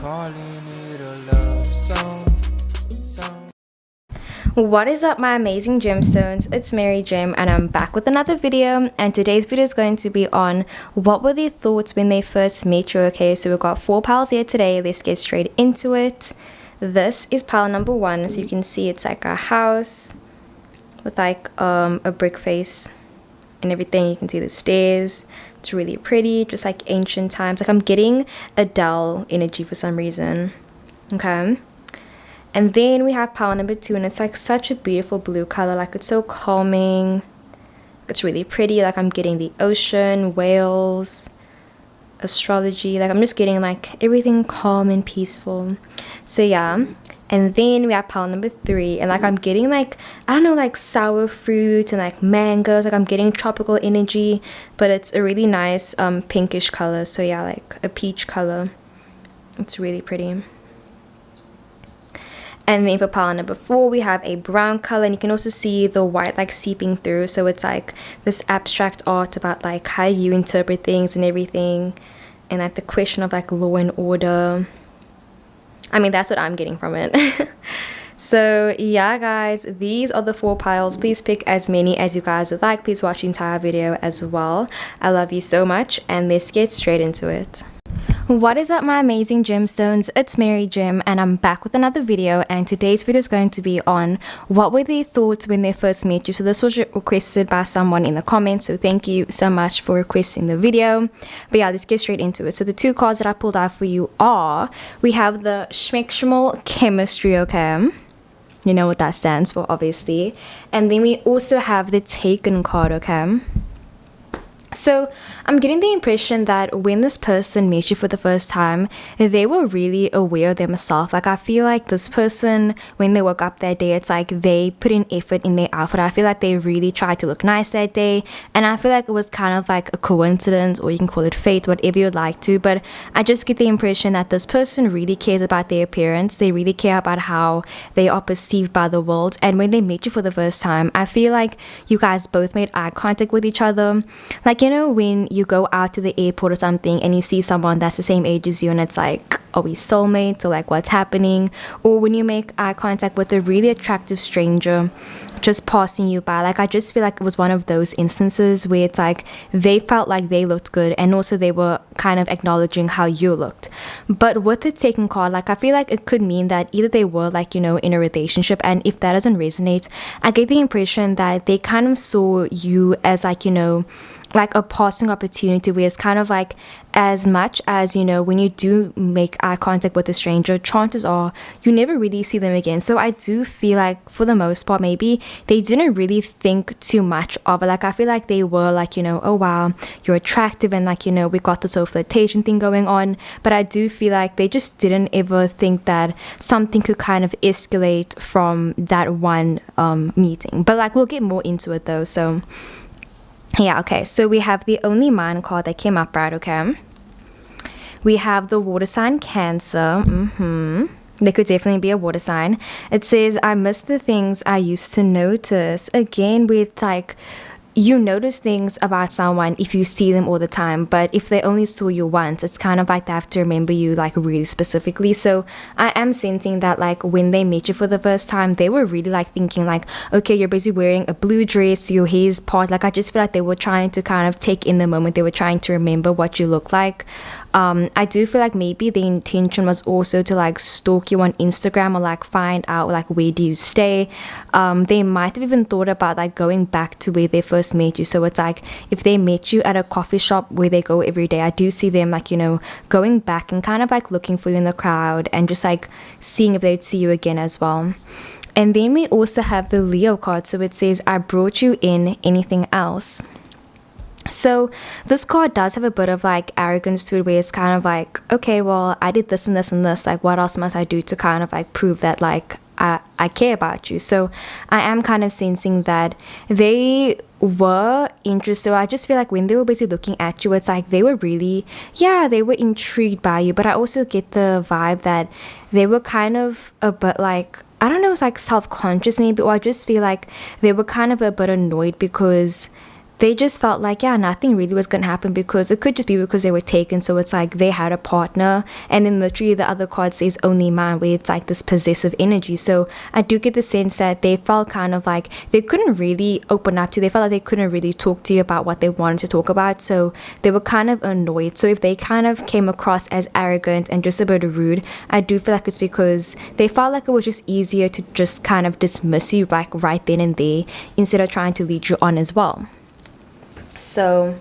calling it a love song. What is up, my amazing gemstones? It's Mary Gem and I'm back with another video, and today's video is going to be on what were their thoughts when they first met you. Okay, so we've got 4 piles here today. Let's get straight into it. This is pile number 1. So you can see it's like a house with like a brick face and everything. You can see the stairs. It's really pretty, just like ancient times. Like I'm getting Adele energy for some reason. Okay. And then we have pile number 2, and it's like such a beautiful blue color. Like it's so calming. It's really pretty. Like I'm getting the ocean, whales, astrology. Like I'm just getting like everything calm and peaceful. So yeah. And then we have pile number 3, and like I'm getting like, I don't know, like sour fruit and like mangoes. Like I'm getting tropical energy, but it's a really nice pinkish color. So yeah, like a peach color. It's really pretty. And then for pile number 4, we have a brown color, and you can also see the white like seeping through. So it's like this abstract art about like how you interpret things and everything, and like the question of like law and order. I mean, that's what I'm getting from it. So yeah, guys, these are the 4 piles. Please pick as many as you guys would like. Please watch the entire video as well. I love you so much, and let's get straight into it. What is up, my amazing gemstones? It's Mary Gem and I'm back with another video, and today's video is going to be on what were their thoughts when they first met you. So this was requested by someone in the comments, so thank you so much for requesting the video. But yeah, let's get straight into it. So the 2 cards that I pulled out for you are, we have the Schmexchimal Chemistry, okay? You know what that stands for, obviously. And then we also have the Taken card, okay? So I'm getting the impression that when this person met you for the first time, they were really aware of themselves. Like I feel like this person, when they woke up that day, it's like they put in effort in their outfit. I feel like they really tried to look nice that day, and I feel like it was kind of like a coincidence, or you can call it fate, whatever you'd like to. But I just get the impression that this person really cares about their appearance. They really care about how they are perceived by the world. And when they met you for the first time, I feel like you guys both made eye contact with each other. Like, you know, when you go out to the airport or something and you see someone that's the same age as you, and it's like, are we soulmates, or like what's happening? Or when you make eye contact with a really attractive stranger just passing you by. Like I just feel like it was one of those instances where it's like they felt like they looked good, and also they were kind of acknowledging how you looked. But with the Taken card, like I feel like it could mean that either they were like, you know, in a relationship, and if that doesn't resonate, I get the impression that they kind of saw you as like, you know, like a passing opportunity, where it's kind of like, as much as, you know, when you do make eye contact with a stranger, chances are you never really see them again. So I do feel like for the most part, maybe they didn't really think too much of it. Like I feel like they were like, you know, oh wow, you're attractive, and like, you know, we got this whole flirtation thing going on. But I do feel like they just didn't ever think that something could kind of escalate from that one meeting. But like we'll get more into it though. So yeah, okay, so we have the Only Mine card that came up, right? Okay, we have the water sign Cancer. There could definitely be a water sign. It says, I miss the things I used to notice. Again, with like, you notice things about someone if you see them all the time, but if they only saw you once, it's kind of like they have to remember you like really specifically. So I am sensing that like when they met you for the first time, they were really like thinking like, okay, you're busy wearing a blue dress, your hair's part. Like I just feel like they were trying to kind of take in the moment. They were trying to remember what you look like. I do feel like maybe the intention was also to like stalk you on Instagram, or like find out like where do you stay. They might have even thought about like going back to where they first met you. So it's like if they met you at a coffee shop where they go every day, I do see them like, you know, going back and kind of like looking for you in the crowd and just like seeing if they'd see you again as well. And then we also have the Leo card. So it says, I brought you in, anything else? So this card does have a bit of like arrogance to it, where it's kind of like, okay, well, I did this and this and this, like what else must I do to kind of like prove that like I care about you? So I am kind of sensing that they were interested. I just feel like when they were basically looking at you, it's like they were really, yeah, they were intrigued by you. But I also get the vibe that they were kind of a bit like, I don't know, it's like self-conscious maybe, or I just feel like they were kind of a bit annoyed because they just felt like, yeah, nothing really was going to happen, because it could just be because they were taken. So it's like they had a partner, and then literally the other card says only mine, where it's like this possessive energy. So I do get the sense that they felt kind of like they couldn't really open up to, they felt like they couldn't really talk to you about what they wanted to talk about. So they were kind of annoyed. So if they kind of came across as arrogant and just a bit rude, I do feel like it's because they felt like it was just easier to just kind of dismiss you like right then and there, instead of trying to lead you on as well. So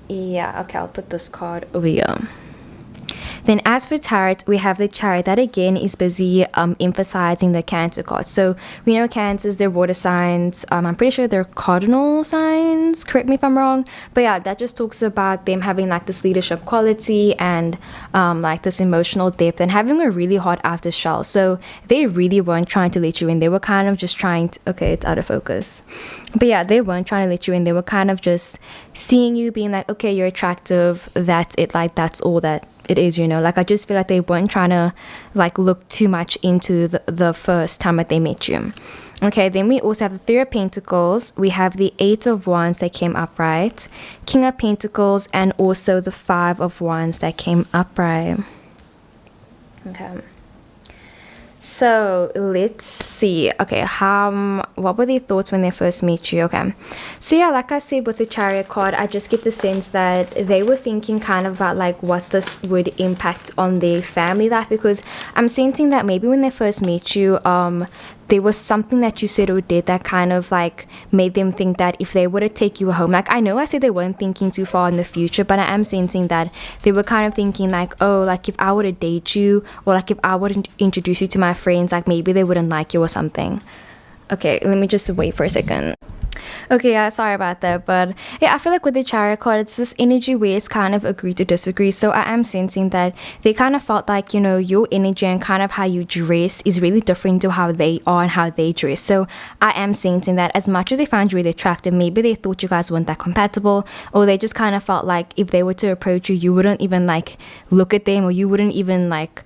yeah, okay, I'll put this card over here. Then as for tarot, we have the Chariot, that again is busy emphasizing the Cancer card. So we know Cancers, they're water signs. I'm pretty sure they're cardinal signs, correct me if I'm wrong. But yeah, that just talks about them having like this leadership quality and like this emotional depth, and having a really hard outer shell. So they really weren't trying to let you in. They were kind of just trying to, okay, it's out of focus. But yeah, they weren't trying to let you in. They were kind of just seeing you, being like, okay, you're attractive, that's it, like that's all that it is, you know. Like I just feel like they weren't trying to like look too much into the first time that they met you. Okay, then we also have the Three of Pentacles. We have the Eight of Wands that came upright, King of Pentacles, and also the Five of Wands that came upright. Okay, so let's see. Okay, what were their thoughts when they first met you? Okay, so yeah, like I said with the Chariot card, I just get the sense that they were thinking kind of about like what this would impact on their family life, because I'm sensing that maybe when they first met you, there was something that you said or did that kind of like made them think that if they were to take you home, like I know I said they weren't thinking too far in the future, but I am sensing that they were kind of thinking like, oh, like if I were to date you, or like if I would introduce you to my friends, like maybe they wouldn't like you or something. Okay, let me just wait for a second. Okay, yeah, sorry about that. But yeah, I feel like with the Chariot card, it's this energy where it's kind of agree to disagree. So I am sensing that they kind of felt like, you know, your energy and kind of how you dress is really different to how they are and how they dress. So I am sensing that as much as they found you really attractive, maybe they thought you guys weren't that compatible, or they just kind of felt like if they were to approach you, you wouldn't even like look at them, or you wouldn't even like,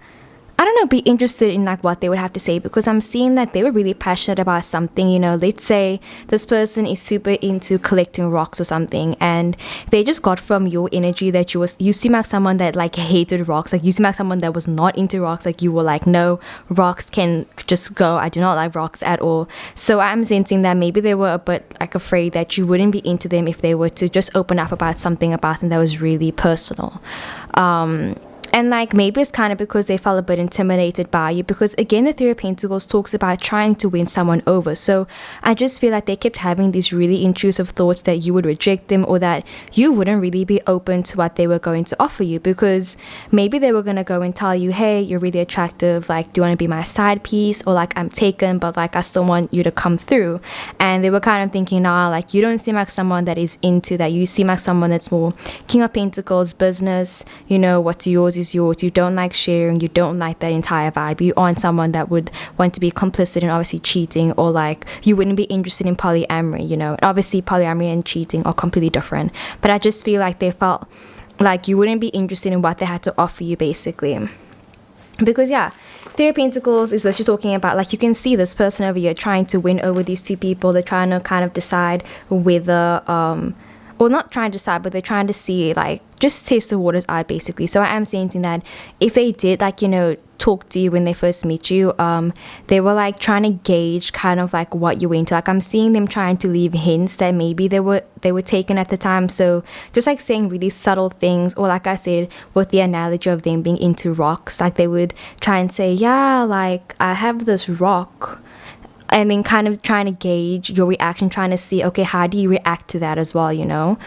I don't know, be interested in like what they would have to say, because I'm seeing that they were really passionate about something. You know, let's say this person is super into collecting rocks or something, and they just got from your energy that you seem like someone that like hated rocks. Like you seem like someone that was not into rocks. Like you were like, no, rocks can just go. I do not like rocks at all. So I'm sensing that maybe they were a bit like afraid that you wouldn't be into them if they were to just open up about something about them that was really personal. And like maybe it's kind of because they felt a bit intimidated by you, because again the Three of Pentacles talks about trying to win someone over. So I just feel like they kept having these really intrusive thoughts that you would reject them, or that you wouldn't really be open to what they were going to offer you, because maybe they were going to go and tell you, hey, you're really attractive, like do you want to be my side piece, or like I'm taken but like I still want you to come through. And they were kind of thinking, nah, like you don't seem like someone that is into that. You seem like someone that's more King of Pentacles, business, you know, what's yours is yours. You don't like sharing, you don't like that entire vibe. You aren't someone that would want to be complicit in obviously cheating, or like you wouldn't be interested in polyamory, you know. obviously polyamory and cheating are completely different, but I just feel like they felt like you wouldn't be interested in what they had to offer you, basically. Because yeah, Three of Pentacles is literally talking about like you can see this person over here trying to win over these two people. They're trying to kind of decide whether or not trying to decide, but they're trying to see, like, just test the waters out, basically. So I am saying that if they did, like, you know, talk to you when they first meet you, they were like trying to gauge kind of like what you were into. Like I'm seeing them trying to leave hints that maybe they were taken at the time. So just like saying really subtle things, or like I said with the analogy of them being into rocks, like they would try and say, yeah, like I have this rock, and then kind of trying to gauge your reaction, trying to see, okay, how do you react to that as well, you know?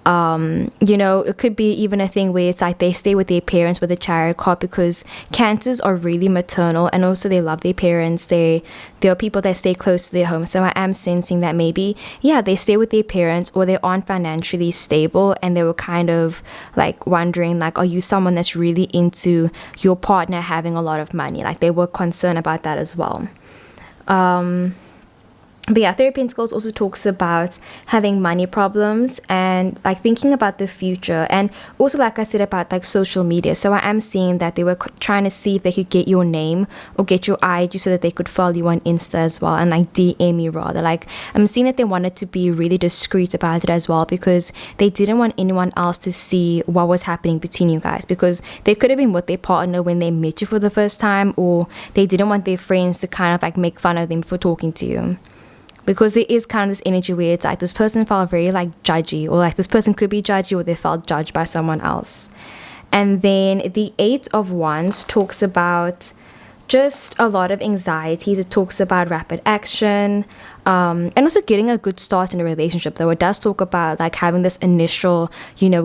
You know, it could be even a thing where it's like they stay with their parents with a Chariot card, because Cancers are really maternal, and also they love their parents. They are people that stay close to their home. So I am sensing that maybe, yeah, they stay with their parents, or they aren't financially stable, and they were kind of like wondering, like, are you someone that's really into your partner having a lot of money? Like they were concerned about that as well. But yeah, Three of Pentacles also talks about having money problems and like thinking about the future, and also like I said about like social media. So I am seeing that they were trying to see if they could get your name or get your IG so that they could follow you on Insta as well, and like DM you rather. Like I'm seeing that they wanted to be really discreet about it as well, because they didn't want anyone else to see what was happening between you guys, because they could have been with their partner when they met you for the first time, or they didn't want their friends to kind of like make fun of them for talking to you. Because there is kind of this energy where it's like this person felt very like judgy, or like this person could be judgy, or they felt judged by someone else. And then the Eight of Wands talks about just a lot of anxieties. It talks about rapid action, and also getting a good start in a relationship. Though it does talk about like having this initial,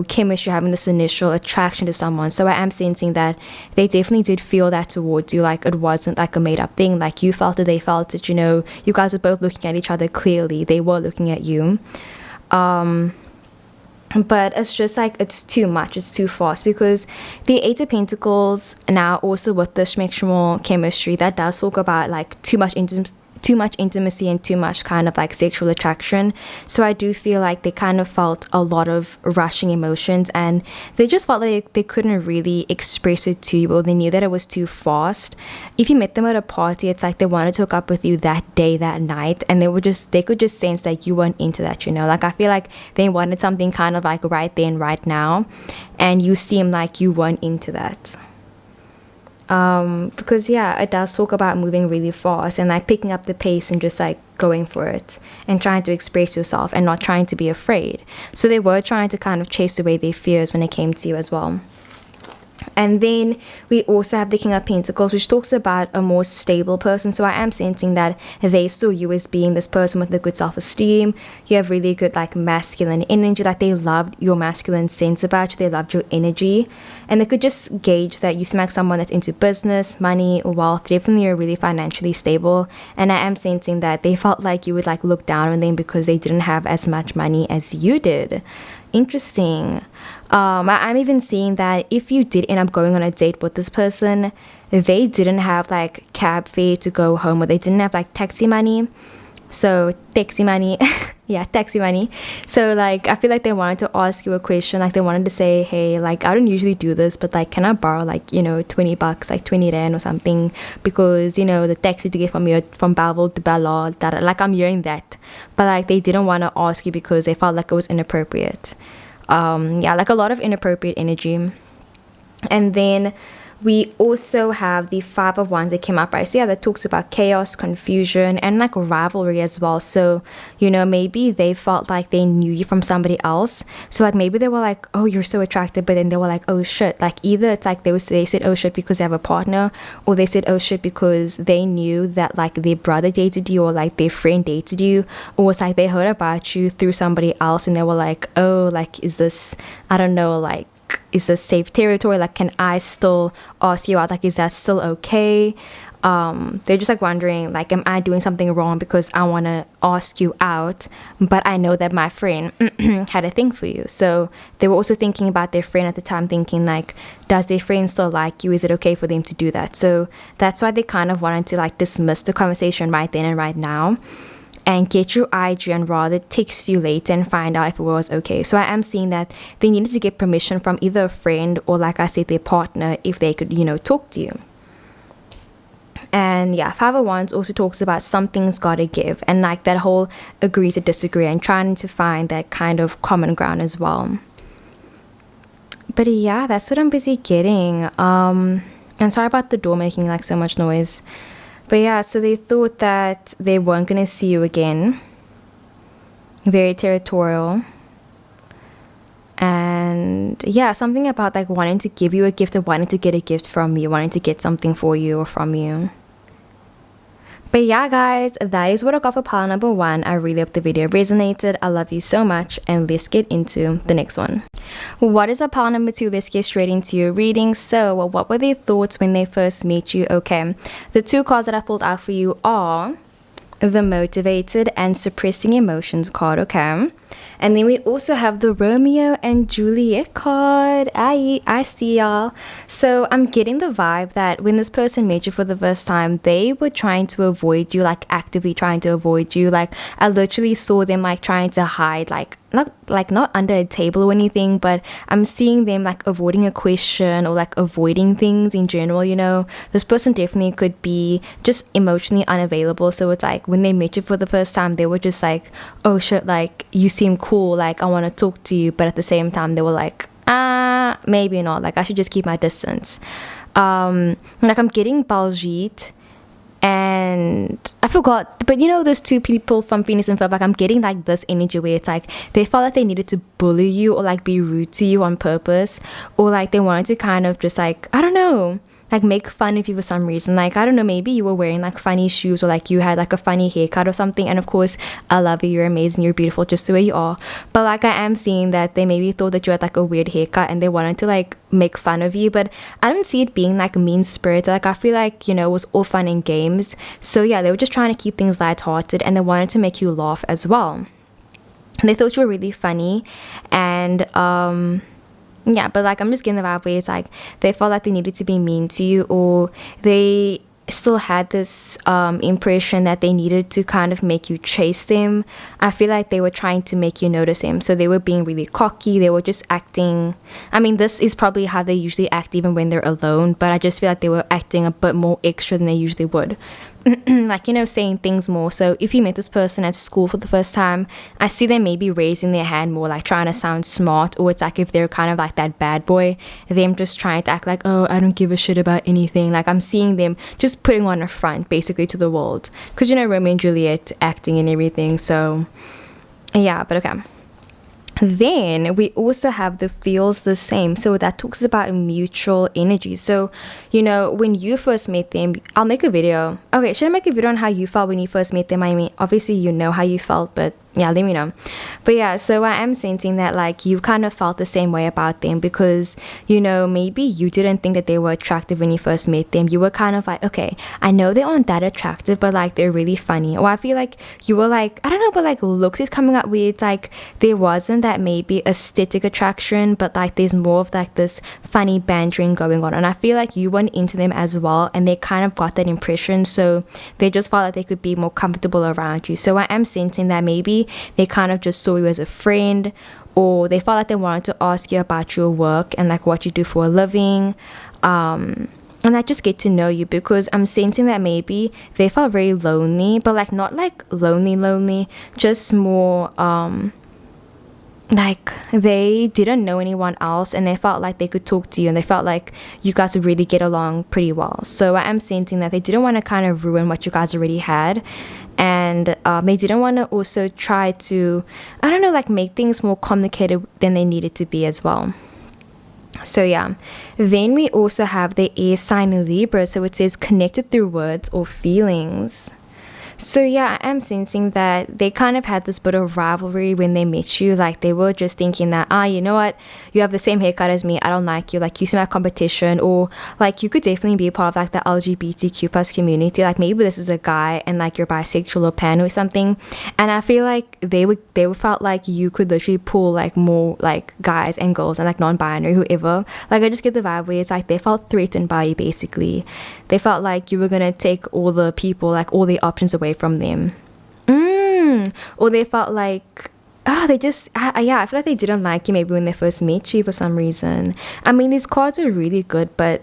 chemistry, having this initial attraction to someone. So I am sensing that they definitely did feel that towards you. Like it wasn't like a made up thing. Like you felt it, they felt it. You guys were both looking at each other clearly. They were looking at you. But it's just like it's too much, it's too fast, because the Eight of Pentacles now also with the schmexual chemistry, that does talk about like too much intimacy and too much kind of like sexual attraction. So I do feel like they kind of felt a lot of rushing emotions, and they just felt like they couldn't really express it to you, or they knew that it was too fast. If you met them at a party, it's like they wanted to hook up with you that day, that night, and they could just sense that you weren't into that. Like I feel like they wanted something kind of like right then, right now, and you seem like you weren't into that. Because yeah, it does talk about moving really fast and like picking up the pace and just like going for it and trying to express yourself and not trying to be afraid. So they were trying to kind of chase away their fears when it came to you as well. And then we also have the King of Pentacles, which talks about a more stable person. So I am sensing that they saw you as being this person with a good self-esteem. You have really good like masculine energy. Like they loved your masculine sense about you. They loved your energy. And they could just gauge that you seem like someone that's into business, money, wealth. Definitely you're really financially stable. And I am sensing that they felt like you would like look down on them because they didn't have as much money as you did. Interesting. I'm even seeing that if you did end up going on a date with this person, they didn't have like cab fare to go home, or they didn't have like taxi money. So taxi money. Yeah, taxi money. So like I feel like they wanted to ask you a question. Like they wanted to say, hey, like I don't usually do this, but like can I borrow like $20, like 20 rand or something, because the taxi to get from here from Belleville to Bella, that like I'm hearing that. But like they didn't want to ask you because they felt like it was inappropriate. Yeah, like a lot of inappropriate energy. And then we also have the Five of Wands that came up, right? So yeah, that talks about chaos, confusion, and like rivalry as well. So maybe they felt like they knew you from somebody else. So like maybe they were like, oh, you're so attractive, but then they were like, oh shit. Like either it's like they said oh shit because they have a partner, or they said oh shit because they knew that like their brother dated you, or like their friend dated you, or it's like they heard about you through somebody else and they were like, oh, like is this, I don't know, like is this safe territory? Like can I still ask you out? Like is that still okay? They're just like wondering, like, am I doing something wrong because I want to ask you out, but I know that my friend had a thing for you. So they were also thinking about their friend at the time, thinking like, does their friend still like you? Is it okay for them to do that? So that's why they kind of wanted to like dismiss the conversation right then and right now, and get your IG and rather text you later and find out if it was okay. So I am seeing that they needed to get permission from either a friend or, like I said, their partner, if they could, talk to you. And yeah, Five of Wands also talks about something's gotta give, and like that whole agree to disagree and trying to find that kind of common ground as well. But yeah, that's what I'm busy getting. And sorry about the door making like so much noise. But yeah, so they thought that they weren't going to see you again. Very territorial. And yeah, something about like wanting to give you a gift or wanting to get a gift from you, wanting to get something for you or from you. But yeah, guys, that is what I got for pile number 1. I really hope the video resonated. I love you so much, and let's get into the next one. What is a pile number 2? Let's get straight into your reading. So what were their thoughts when they first met you? Okay, the 2 cards that I pulled out for you are the Motivated and Suppressing Emotions card, okay? And then we also have the Romeo and Juliet card. I see y'all. So I'm getting the vibe that when this person met you for the first time, they were trying to avoid you, like actively trying to avoid you. Like I literally saw them like trying to hide, not under a table or anything, but I'm seeing them like avoiding a question or like avoiding things in general. This person definitely could be just emotionally unavailable. So it's like when they met you for the first time, they were just like, oh shit, like you seem cool, like I want to talk to you, but at the same time they were like, maybe not, like I should just keep my distance. Like I'm getting Baljeet, and I forgot, but those two people from Phoenix and Ferb, like I'm getting like this energy where it's like they felt like they needed to bully you or like be rude to you on purpose, or like they wanted to kind of just like, I don't know, like make fun of you for some reason. Like I don't know, maybe you were wearing like funny shoes, or like you had like a funny haircut or something, and of course I love you, you're amazing, you're beautiful just the way you are, but like I am seeing that they maybe thought that you had like a weird haircut and they wanted to like make fun of you, but I don't see it being like mean spirited. Like I feel like it was all fun and games. So yeah, they were just trying to keep things lighthearted, and they wanted to make you laugh as well. They thought you were really funny, and yeah, but like I'm just getting the vibe where it's like they felt like they needed to be mean to you, or they still had this impression that they needed to kind of make you chase them. I feel like they were trying to make you notice him, so they were being really cocky. They were just acting, I mean, this is probably how they usually act even when they're alone, but I just feel like they were acting a bit more extra than they usually would. Like saying things more. So if you met this person at school for the first time, I see them maybe raising their hand more, like trying to sound smart, or it's like if they're kind of like that bad boy, them just trying to act like, oh, I don't give a shit about anything. Like I'm seeing them just putting on a front basically to the world, because Romeo and Juliet acting and everything. So yeah, but okay. Then we also have the feels the same, so that talks about mutual energy. So when you first met them, I'll make a video. Okay, should I make a video on how you felt when you first met them? I mean, obviously how you felt, but yeah, let me know. But yeah, so I am sensing that like you kind of felt the same way about them, because maybe you didn't think that they were attractive when you first met them. You were kind of like, okay, I know they aren't that attractive, but like they're really funny. Or I feel like you were like, I don't know, but like looks is coming up where it's like there wasn't that maybe aesthetic attraction, but like there's more of like this funny bantering going on, and I feel like you went into them as well, and they kind of got that impression, so they just felt like they could be more comfortable around you. So I am sensing that maybe they kind of just saw you as a friend, or they felt like they wanted to ask you about your work and like what you do for a living, and like just get to know you, because I'm sensing that maybe they felt very lonely, but like not like lonely, just more like they didn't know anyone else, and they felt like they could talk to you, and they felt like you guys would really get along pretty well. So I am sensing that they didn't want to kind of ruin what you guys already had, and they didn't want to also try to, I don't know, like make things more complicated than they needed to be as well. So yeah, then we also have the air sign Libra, so it says connected through words or feelings. So yeah, I am sensing that they kind of had this bit of rivalry when they met you. Like they were just thinking that, you know what, you have the same haircut as me, I don't like you, like you seem like competition, or like you could definitely be a part of like the LGBTQ plus community. Like maybe this is a guy and like you're bisexual or pan or something, and I feel like they felt like you could literally pull like more like guys and girls and like non-binary, whoever. Like I just get the vibe where it's like they felt threatened by you basically. They felt like you were gonna take all the people, like all the options away from them. Or they felt like they just I feel like they didn't like you maybe when they first met you for some reason. I mean, these cards are really good, but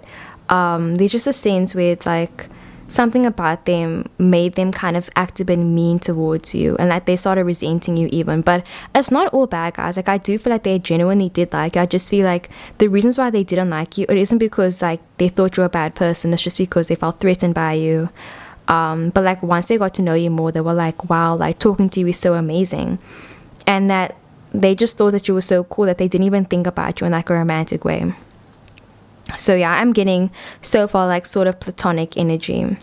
there's just a sense where it's like something about them made them kind of act a bit mean towards you, and like they started resenting you even. But it's not all bad, guys. Like I do feel like they genuinely did like you. I just feel like the reasons why they didn't like you, it isn't because like they thought you were a bad person, it's just because they felt threatened by you. But like once they got to know you more, they were like, wow, like talking to you is so amazing, and that they just thought that you were so cool that they didn't even think about you in like a romantic way. So yeah, I'm getting so far like sort of platonic energy,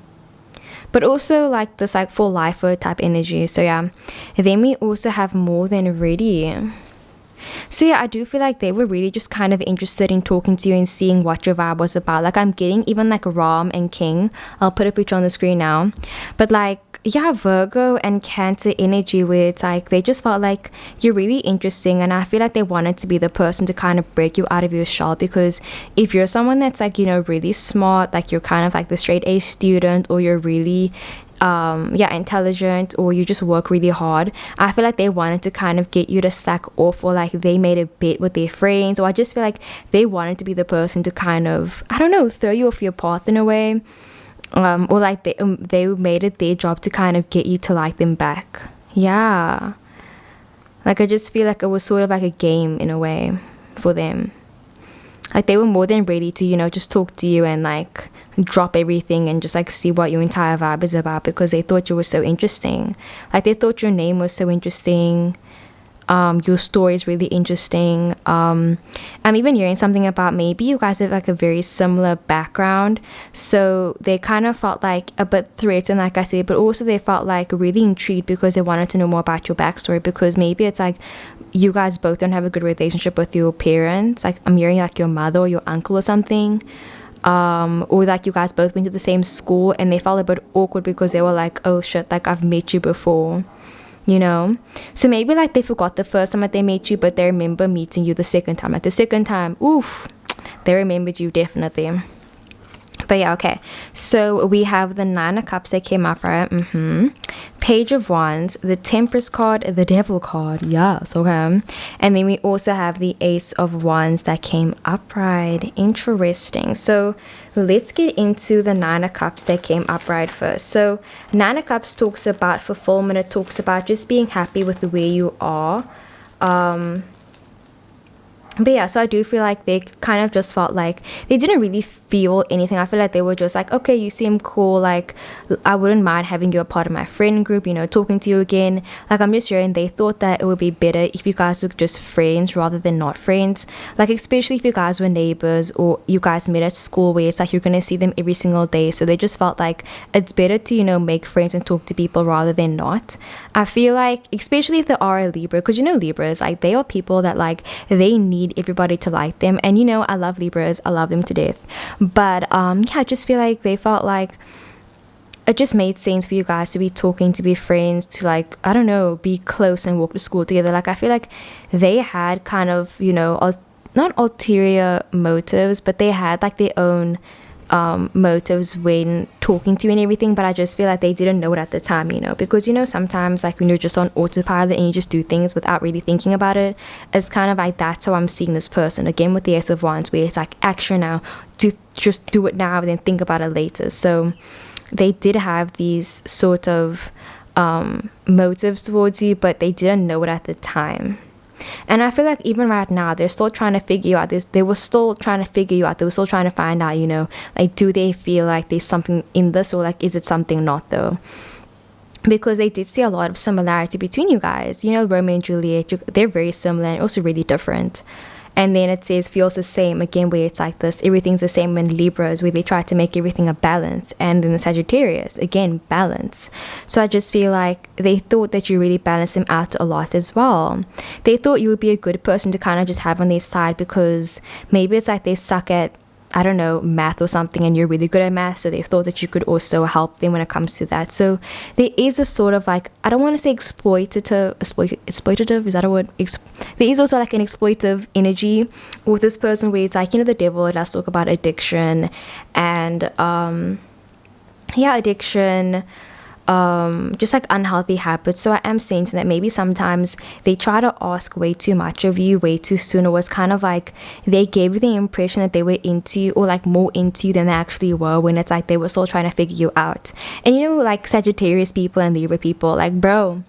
but also like this like full lifer type energy. So yeah, then we also have more than ready. So yeah, I do feel like they were really just kind of interested in talking to you and seeing what your vibe was about. Like I'm getting even like Ram and King. I'll put a picture on the screen now. But like yeah, Virgo and Cancer energy where it's like they just felt like you're really interesting, and I feel like they wanted to be the person to kind of break you out of your shell. Because if you're someone that's like, you know, really smart, like you're kind of like the straight A student, or you're really yeah, intelligent, or you just work really hard, I feel like they wanted to kind of get you to slack off, or like they made a bet with their friends, or I just feel like they wanted to be the person to kind of, I don't know, throw you off your path in a way. Or like they made it their job to kind of get you to like them back. Yeah, like I just feel like it was sort of like a game in a way for them. Like they were more than ready to, you know, just talk to you and like drop everything and just like see what your entire vibe is about, because they thought you were so interesting. Like they thought your name was so interesting. Your story is really interesting. I'm even hearing something about maybe you guys have like a very similar background, so they kind of felt like a bit threatened, like I said, but also they felt like really intrigued because they wanted to know more about your backstory, because maybe it's like you guys both don't have a good relationship with your parents. Like I'm hearing like your mother or your uncle or something. Or like you guys both went to the same school and they felt a bit awkward because they were like, oh shit, like I've met you before, you know. So maybe like they forgot the first time that they met you, but they remember meeting you the second time. Like the second time, oof, they remembered you definitely. But yeah, okay, so we have the Nine of Cups that came up, right? Page of Wands, the Temperance card, the Devil card, yes, okay. And then we also have the Ace of Wands that came upright. Interesting. So let's get into the Nine of Cups that came upright first. So Nine of Cups talks about fulfillment. It talks about just being happy with the way you are. But yeah, so I do feel like they kind of just felt like they didn't really feel anything. I feel like they were just like, okay, you seem cool, like I wouldn't mind having you a part of my friend group, you know, talking to you again. Like I'm just hearing they thought that it would be better if you guys were just friends rather than not friends. Like especially if you guys were neighbors or you guys met at school where it's like you're gonna see them every single day. So they just felt like it's better to, you know, make friends and talk to people rather than not. I feel like especially if they are a Libra, because you know Libras, like they are people that like they need everybody to like them, and you know I love Libras, I love them to death. But yeah, I just feel like they felt like it just made sense for you guys to be talking, to be friends, to like, I don't know, be close and walk to school together. Like I feel like they had kind of, you know, not ulterior motives, but they had like their own motives when talking to you and everything. But I just feel like they didn't know it at the time, you know, because you know sometimes like when you're just on autopilot and you just do things without really thinking about it, it's kind of like that's how I'm seeing this person again with the Ace of Wands, where it's like action now, to just do it now and then think about it later. So they did have these sort of motives towards you, but they didn't know it at the time. And I feel like even right now they're still trying to figure you out. They were still trying to figure you out. They were still trying to find out, you know, like do they feel like there's something in this, or like is it something not though? Because they did see a lot of similarity between you guys. You know, Romeo and Juliet, they're very similar and also really different. And then it says feels the same again, where it's like this, everything's the same in Libras, where they try to make everything a balance. And then the Sagittarius, again, balance. So I just feel like they thought that you really balanced them out a lot as well. They thought you would be a good person to kind of just have on their side, because maybe it's like they suck at, I don't know, math or something, and you're really good at math, so they thought that you could also help them when it comes to that. So there is a sort of like, I don't want to say exploitative, is that a word? There is also like an exploitive energy with this person, where it's like, you know, the devil does talk about addiction and yeah, addiction, just like unhealthy habits. So I am saying that maybe sometimes they try to ask way too much of you way too soon. It was kind of like they gave you the impression that they were into you, or like more into you than they actually were, when it's like they were still trying to figure you out. And you know, like Sagittarius people and Libra people, like bro,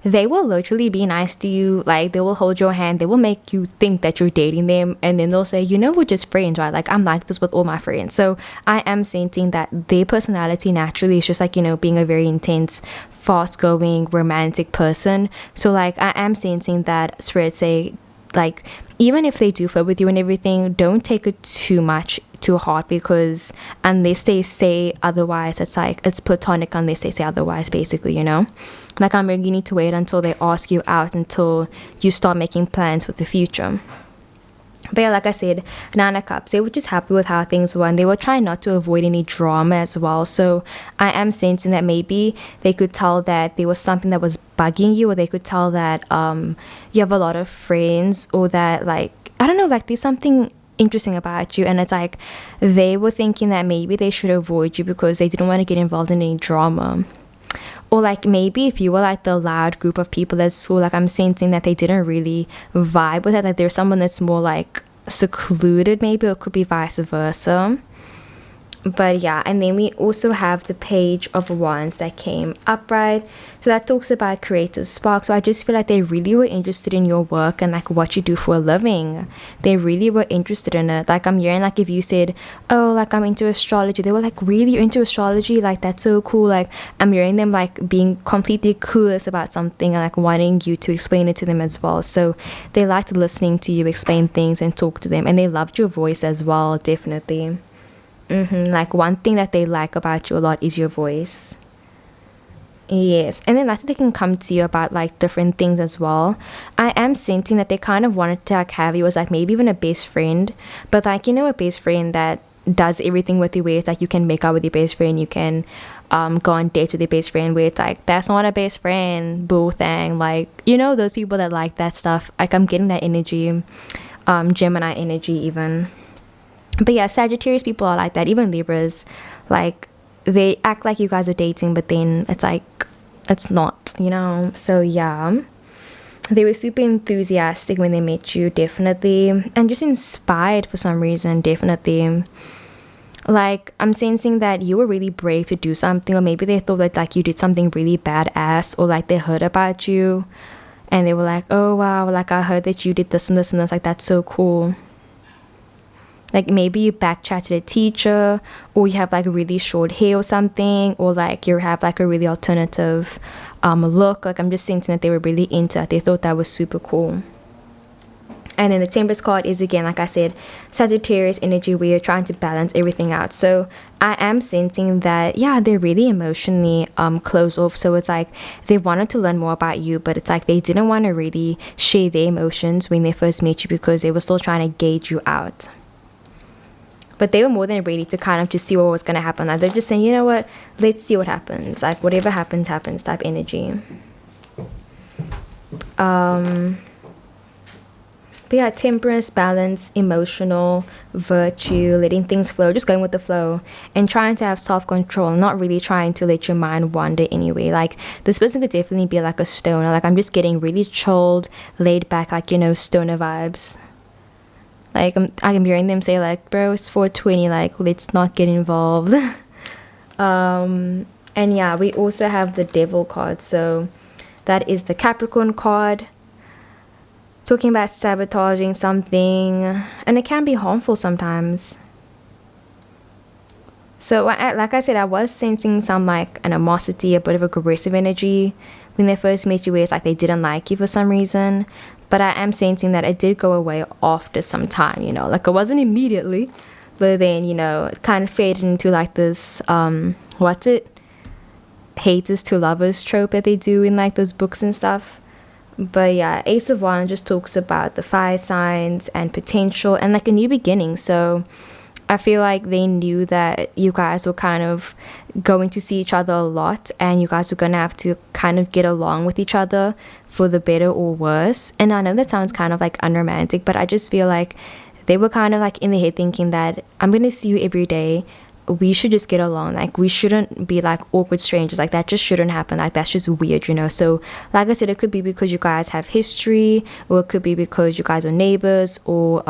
they will literally be nice to you. Like they will hold your hand, they will make you think that you're dating them, and then they'll say, you know, we're just friends, right? Like I'm like this with all my friends. So I am sensing that their personality naturally is just like, you know, being a very intense, fast-going, romantic person. So like I am sensing that Spirit say, like, even if they do flirt with you and everything, don't take it too much to heart, because unless they say otherwise, it's like it's platonic unless they say otherwise, basically, you know. Like, you need to wait until they ask you out until you start making plans for the future. But yeah, like I said, Nine of Cups, they were just happy with how things were, and they were trying not to avoid any drama as well. So I am sensing that maybe they could tell that there was something that was bugging you, or they could tell that you have a lot of friends, or that, like, I don't know, like there's something interesting about you, and it's like they were thinking that maybe they should avoid you because they didn't want to get involved in any drama. Or like maybe if you were like the loud group of people at school, like I'm sensing that they didn't really vibe with it. Like there's someone that's more like secluded, maybe, or it could be vice versa. But yeah, and then we also have the Page of Wands that came upright. So that talks about creative spark. So I just feel like they really were interested in your work and like what you do for a living. They really were interested in it. Like I'm hearing, like if you said, oh, like I'm into astrology, they were like, really, you're into astrology? Like that's so cool. Like I'm hearing them like being completely clueless about something and like wanting you to explain it to them as well. So they liked listening to you explain things and talk to them, and they loved your voice as well, definitely. Like one thing that they like about you a lot is your voice. Yes, and then that's they can come to you about like different things as well. I am sensing that they kind of wanted to like have you as like maybe even a best friend, but like, you know, a best friend that does everything with you, where it's like you can make out with your best friend, you can go on dates with your best friend, where it's like that's not a best friend, boo thing. Like, you know, those people that like that stuff. Like I'm getting that energy, Gemini energy even. But yeah, Sagittarius people are like that, even Libras. Like they act like you guys are dating, but then it's like it's not, you know. So yeah, they were super enthusiastic when they met you, definitely, and just inspired for some reason, definitely. Like I'm sensing that you were really brave to do something, or maybe they thought that like you did something really badass, or like they heard about you and they were like, oh wow, like I heard that you did this and this and this, like that's so cool. Like maybe you backchatted a teacher, or you have like really short hair or something, or like you have like a really alternative look. Like I'm just sensing that they were really into it. They thought that was super cool. And then the Temperance card is, again, like I said, Sagittarius energy, where you're trying to balance everything out. So I am sensing that, yeah, they're really emotionally closed off. So it's like they wanted to learn more about you, but it's like they didn't want to really share their emotions when they first met you, because they were still trying to gauge you out. But they were more than ready to kind of just see what was going to happen. Like they're just saying, you know what, let's see what happens. Like whatever happens, happens type energy. But yeah, temperance, balance, emotional, virtue, letting things flow, just going with the flow, and trying to have self-control, not really trying to let your mind wander anyway. Like this person could definitely be like a stoner. Like I'm just getting really chilled, laid back, like, you know, stoner vibes. Like I'm hearing them say like, bro, it's 4:20, like let's not get involved. And yeah, we also have the Devil card. So that is the Capricorn card, talking about sabotaging something, and it can be harmful sometimes. So like I said, I was sensing some like animosity, a bit of aggressive energy when they first met you, where it's like they didn't like you for some reason. But I am sensing that it did go away after some time, you know, like it wasn't immediately, but then, you know, it kind of faded into like this haters to lovers trope that they do in like those books and stuff. But yeah, Ace of Wands just talks about the fire signs and potential and like a new beginning. So I feel like they knew that you guys were kind of going to see each other a lot, and you guys were going to have to kind of get along with each other for the better or worse. And I know that sounds kind of like unromantic, but I just feel like they were kind of like in the head thinking that I'm going to see you every day. We should just get along. Like we shouldn't be like awkward strangers. Like that just shouldn't happen. Like that's just weird, you know. So like I said, it could be because you guys have history, or it could be because you guys are neighbors, or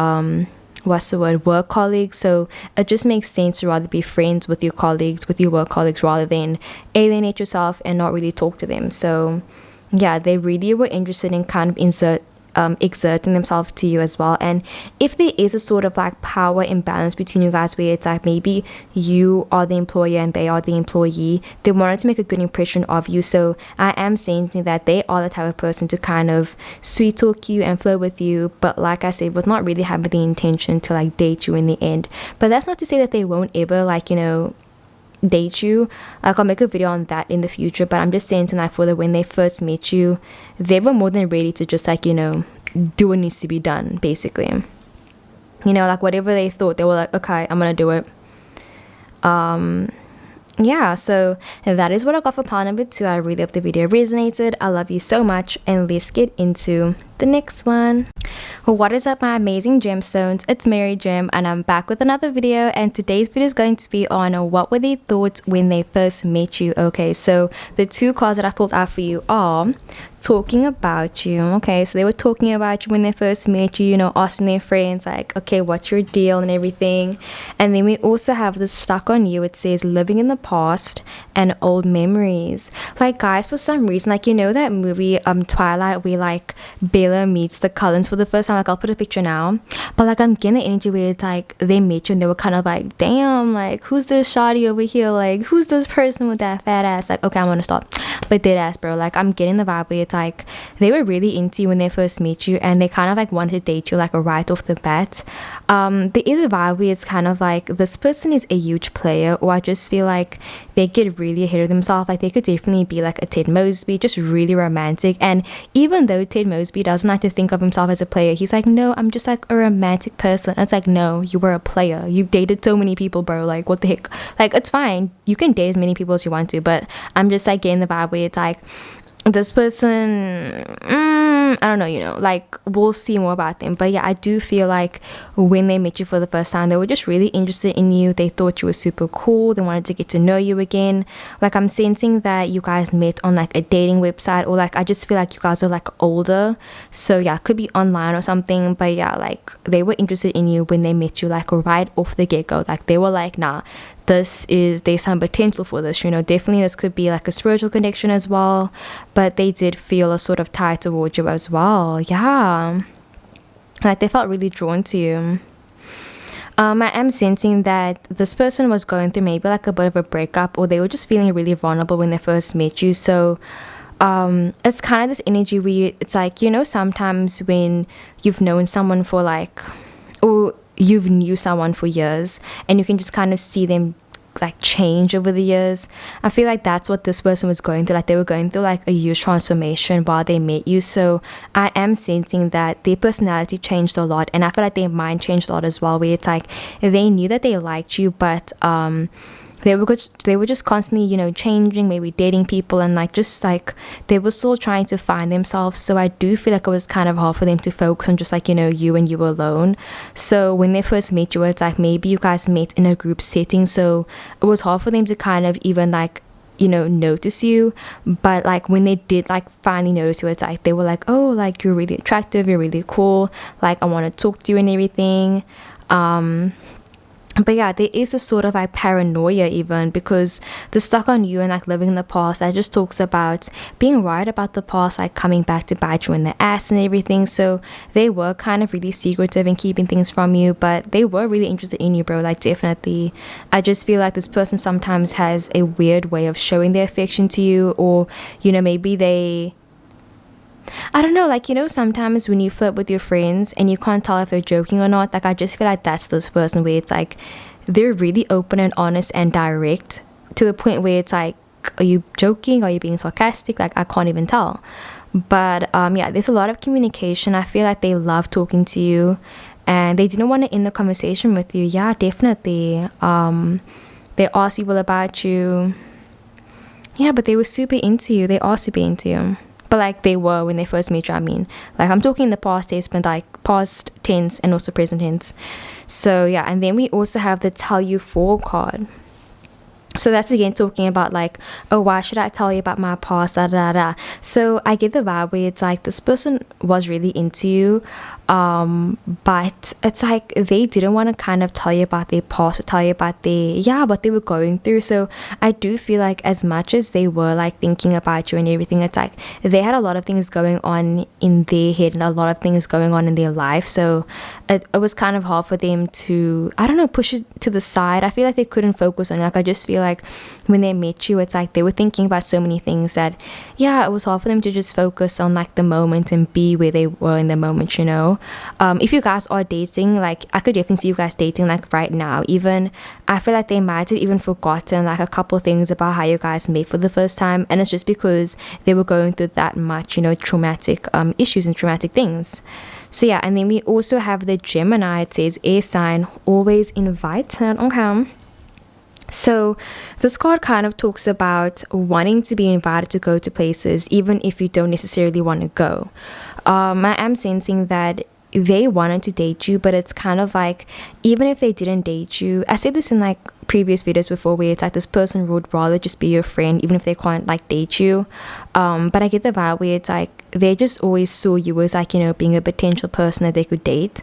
work colleagues. So it just makes sense to rather be friends with your colleagues, with your work colleagues, rather than alienate yourself and not really talk to them. So yeah, they really were interested in kind of exerting themselves to you as well. And if there is a sort of like power imbalance between you guys, where it's like maybe you are the employer and they are the employee, they wanted to make a good impression of you. So I am saying that they are the type of person to kind of sweet talk you and flirt with you, but like I said, with not really having the intention to like date you in the end. But that's not to say that they won't ever like, you know, date you. Like I'll make a video on that in the future, but I'm just saying tonight, for the when they first met you, they were more than ready to just like, you know, do what needs to be done, basically. You know, like whatever they thought, they were like, okay, I'm gonna do it. Yeah, so that is what I got for part number 2. I really hope the video resonated. I love you so much, and let's get into the next one. What is up, my amazing gemstones? It's Mary Gem, and I'm back with another video, and today's video is going to be on what were their thoughts when they first met you. Okay, so the 2 cards that I pulled out for you are talking about you. Okay, so they were talking about you when they first met you, you know, asking their friends like, okay, what's your deal and everything. And then we also have this stuck on you. It says living in the past and old memories. Like, guys, for some reason, like, you know that movie Twilight, where like Bella meets the Cullens for the first time. Like, I'll put a picture now, but like I'm getting the energy where it's like they met you and they were kind of like, damn, like who's this shawty over here, like who's this person with that fat ass. Like, okay, I'm gonna stop, but dead ass, bro, like I'm getting the vibe where it's like they were really into you when they first met you, and they kind of like wanted to date you like right off the bat. There is a vibe where it's kind of like this person is a huge player, or I just feel like they get really ahead of themselves. Like they could definitely be like a Ted Mosby, just really romantic. And even though Ted Mosby doesn't like to think of himself as a player, he's like, no, I'm just like a romantic person. And it's like, no, you were a player. You've dated so many people, bro. Like, what the heck? Like, it's fine, you can date as many people as you want to, but I'm just like getting the vibe where it's like this person, I don't know, you know, like we'll see more about them. But yeah, I do feel like when they met you for the first time, they were just really interested in you. They thought you were super cool. They wanted to get to know you again. Like I'm sensing that you guys met on like a dating website, or like I just feel like you guys are like older, so yeah, it could be online or something. But yeah, like they were interested in you when they met you, like right off the get-go. Like they were like, nah, there's some potential for this, you know. Definitely this could be like a spiritual connection as well, but they did feel a sort of tie towards you as well. Yeah, like they felt really drawn to you. I am sensing that this person was going through maybe like a bit of a breakup, or they were just feeling really vulnerable when they first met you. So it's kind of this energy where it's like, you know, sometimes when you've known someone for like, or you've knew someone for years, and you can just kind of see them like change over the years. I feel like that's what this person was going through. Like they were going through like a huge transformation while they met you. So I am sensing that their personality changed a lot, and I feel like their mind changed a lot as well, where it's like they knew that they liked you, but they were just constantly, you know, changing, maybe dating people, and like just like they were still trying to find themselves. So I do feel like it was kind of hard for them to focus on just like, you know, you and you alone. So when they first met you, it's like maybe you guys met in a group setting, so it was hard for them to kind of even like, you know, notice you. But like when they did like finally notice you, it's like they were like, oh, like you're really attractive, you're really cool, like I want to talk to you and everything. But yeah, there is a sort of like paranoia even, because the stuck on you and like living in the past, that just talks about being right about the past, like coming back to bite you in the ass and everything. So they were kind of really secretive and keeping things from you, but they were really interested in you, bro. Like definitely. I just feel like this person sometimes has a weird way of showing their affection to you, or you know, maybe I don't know, like, you know, sometimes when you flirt with your friends and you can't tell if they're joking or not, like I just feel like that's this person where it's like they're really open and honest and direct, to the point where it's like, are you joking, are you being sarcastic? Like I can't even tell. But yeah, there's a lot of communication. I feel like they love talking to you, and they didn't want to end the conversation with you. Yeah, definitely. They asked people about you. Yeah, but they were super into you. They are super into you. But like they were when they first met you, I mean. Like I'm talking in the past tense, but like past tense and also present tense. So yeah, and then we also have the tell you for card. So that's again talking about like, oh, why should I tell you about my past, da da da. So I get the vibe where it's like this person was really into you. But it's like they didn't want to kind of tell you about their past or tell you about what they were going through. So I do feel like as much as they were like thinking about you and everything, it's like they had a lot of things going on in their head and a lot of things going on in their life. So it was kind of hard for them to, I don't know, push it to the side. I feel like they couldn't focus on it. Like I just feel like when they met you, it's like they were thinking about so many things that it was hard for them to just focus on like the moment and be where they were in the moment, you know. If you guys are dating, like I could definitely see you guys dating like right now. Even I feel like they might have even forgotten like a couple things about how you guys met for the first time, and it's just because they were going through that much, you know, traumatic issues and traumatic things. So yeah, and then we also have the Gemini. It says air sign, always invited. Okay. So this card kind of talks about wanting to be invited to go to places even if you don't necessarily want to go. I am sensing that they wanted to date you, but it's kind of like even if they didn't date you, I said this in like previous videos before, where it's like this person would rather just be your friend even if they can't like date you. But I get the vibe where it's like they just always saw you as like, you know, being a potential person that they could date.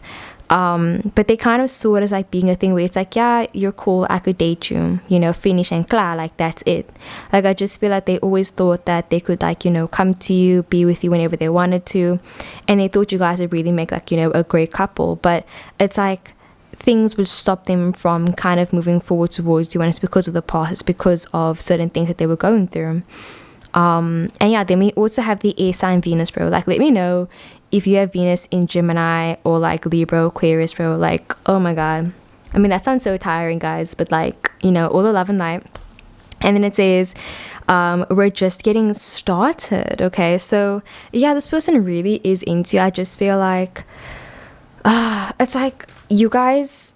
But they kind of saw it as like being a thing where it's like, yeah, you're cool, I could date you, you know, finish and clear, like that's it. Like I just feel like they always thought that they could like, you know, come to you, be with you whenever they wanted to, and they thought you guys would really make like, you know, a great couple. But it's like things would stop them from kind of moving forward towards you, and it's because of the past, it's because of certain things that they were going through. And yeah, then we also have the air sign Venus, bro. Like let me know if you have Venus in Gemini or like Libra, Aquarius, bro. Like, oh my god, I mean that sounds so tiring, guys, but like, you know, all the love and light. And then it says we're just getting started. Okay, so yeah, this person really is into you. I just feel like it's like you guys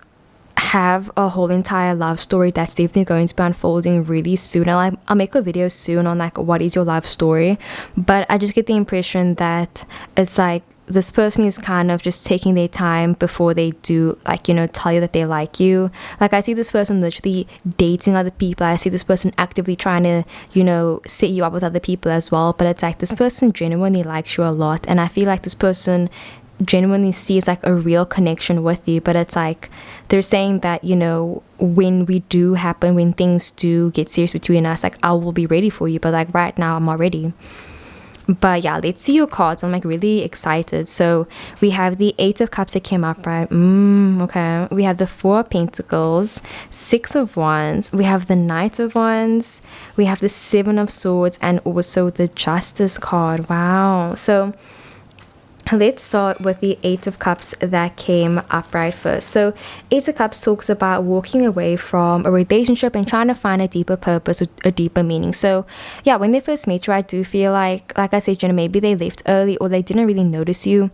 have a whole entire love story that's definitely going to be unfolding really soon. I'll make a video soon on like what is your love story, but I just get the impression that it's like this person is kind of just taking their time before they do like, you know, tell you that they like you. Like I see this person literally dating other people. I see this person actively trying to, you know, set you up with other people as well. But it's like this person genuinely likes you a lot, and I feel like this person genuinely sees like a real connection with you. But it's like they're saying that, you know, when things do get serious between us, like I will be ready for you, but like right now I'm not ready. But yeah, let's see your cards. I'm like really excited. So we have the Eight of Cups that came up, right? Okay. We have the Four of Pentacles, Six of Wands. We have the Knight of Wands. We have the Seven of Swords, and also the Justice card. Wow. So let's start with the Eight of Cups that came up right first. So Eight of Cups talks about walking away from a relationship and trying to find a deeper purpose, a deeper meaning. So yeah, when they first met you, I do feel like I said, you know, maybe they left early or they didn't really notice you,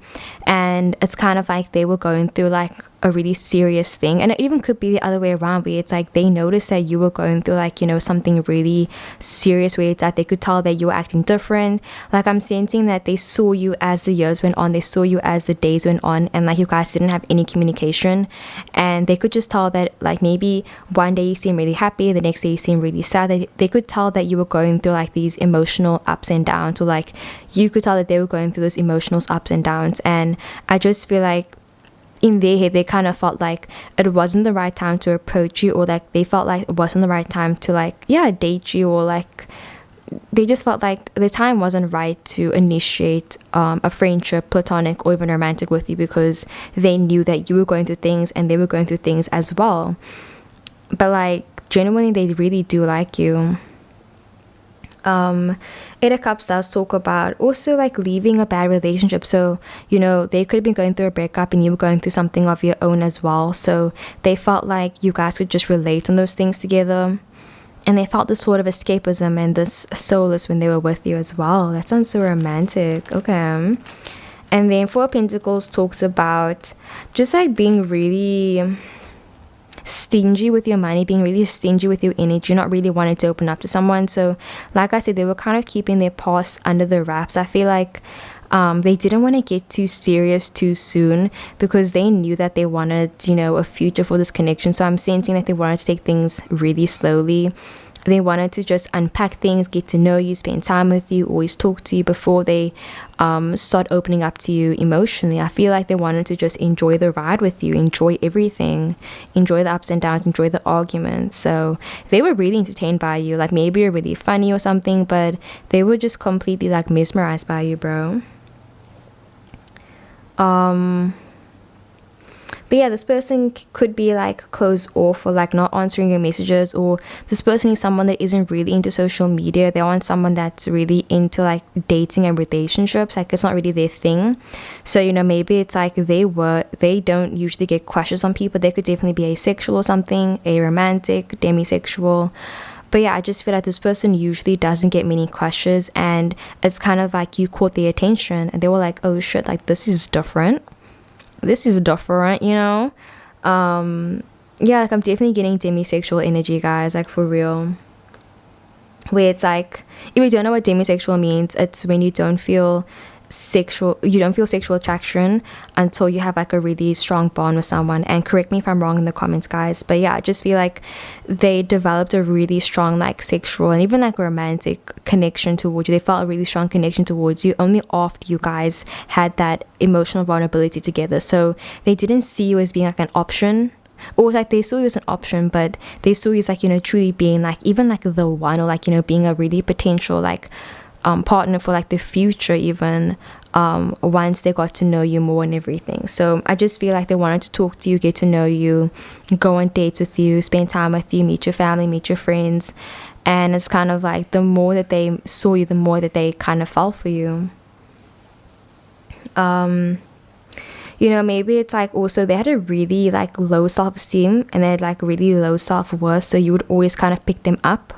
and it's kind of like they were going through like a really serious thing. And it even could be the other way around, where it's like they noticed that you were going through like, you know, something really serious, where it's that they could tell that you were acting different. Like I'm sensing that they saw you as the years went on, they saw you as the days went on, and like you guys didn't have any communication, and they could just tell that like maybe one day you seem really happy, the next day you seem really sad. They could tell that you were going through like these emotional ups and downs, or like you could tell that they were going through those emotional ups and downs. And I just feel like in their head they kind of felt like it wasn't the right time to approach you, or like they felt like it wasn't the right time to like date you, or like they just felt like the time wasn't right to initiate a friendship, platonic or even romantic, with you, because they knew that you were going through things and they were going through things as well. But like genuinely they really do like you. Eight of Cups does talk about also like leaving a bad relationship. So, you know, they could have been going through a breakup and you were going through something of your own as well. So they felt like you guys could just relate on those things together, and they felt this sort of escapism and this solace when they were with you as well. That sounds so romantic. Okay. And then Four of Pentacles talks about just like being really stingy with your money, being really stingy with your energy, not really wanting to open up to someone. So like I said, they were kind of keeping their past under the wraps. I feel like they didn't want to get too serious too soon, because they knew that they wanted, you know, a future for this connection. So I'm sensing that they wanted to take things really slowly. they wanted to just unpack things, get to know you, spend time with you, always talk to you before they start opening up to you emotionally. I feel like they wanted to just enjoy the ride with you, enjoy everything, enjoy the ups and downs, enjoy the arguments. So they were really entertained by you. Like maybe you're really funny or something, but they were just completely like mesmerized by you, bro. But yeah, this person could be like closed off or like not answering your messages, or this person is someone that isn't really into social media. They want someone that's really into like dating and relationships. Like it's not really their thing. So, you know, maybe it's like they don't usually get crushes on people. They could definitely be asexual or something, aromantic, demisexual. But yeah, I just feel like this person usually doesn't get many crushes, and it's kind of like you caught their attention and they were like, oh shit, like this is different, you know. Yeah, like I'm definitely getting demisexual energy, guys, like for real, where it's like, if you don't know what demisexual means, it's when you don't feel sexual attraction until you have like a really strong bond with someone. And correct me if I'm wrong in the comments, guys, but yeah, I just feel like they developed a really strong like sexual and even like romantic connection towards you. They felt a really strong connection towards you only after you guys had that emotional vulnerability together. So they didn't see you as being like an option, or like they saw you as an option, but they saw you as like, you know, truly being like even like the one, or like, you know, being a really potential like partner for like the future, even once they got to know you more and everything. So I just feel like they wanted to talk to you, get to know you, go on dates with you, spend time with you, meet your family, meet your friends. And it's kind of like the more that they saw you, the more that they kind of fell for you. You know, maybe it's like also they had a really like low self-esteem and they had like really low self-worth, so you would always kind of pick them up.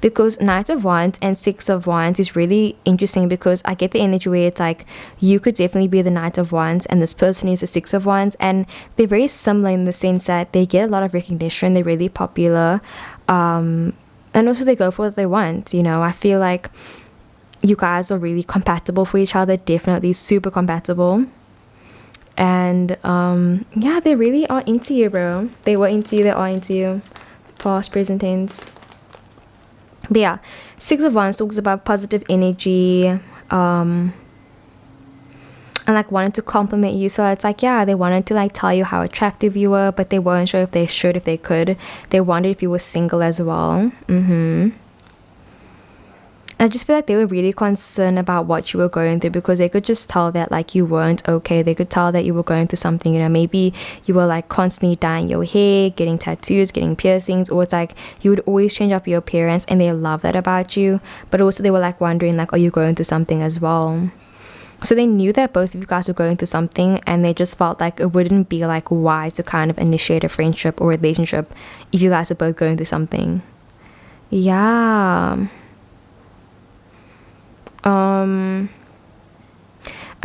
Because Knight of Wands and Six of Wands is really interesting, because I get the energy where it's like you could definitely be the Knight of Wands and this person is the Six of Wands, and they're very similar in the sense that they get a lot of recognition, they're really popular, and also they go for what they want. You know, I feel like you guys are really compatible for each other, definitely super compatible. And yeah, they really are into you, bro. They were into you, they are into you, past, present tense. But yeah, Six of Wands talks about positive energy, and like wanted to compliment you. So it's like, yeah, they wanted to like tell you how attractive you were, but they weren't sure if they should, if they could. They wondered if you were single as well. I just feel like they were really concerned about what you were going through, because they could just tell that like you weren't okay. They could tell that you were going through something, you know, maybe you were like constantly dyeing your hair, getting tattoos, getting piercings, or it's like you would always change up your appearance, and they love that about you. But also they were like wondering like, are you going through something as well? So they knew that both of you guys were going through something, and they just felt like it wouldn't be like wise to kind of initiate a friendship or relationship if you guys are both going through something. Yeah. I'm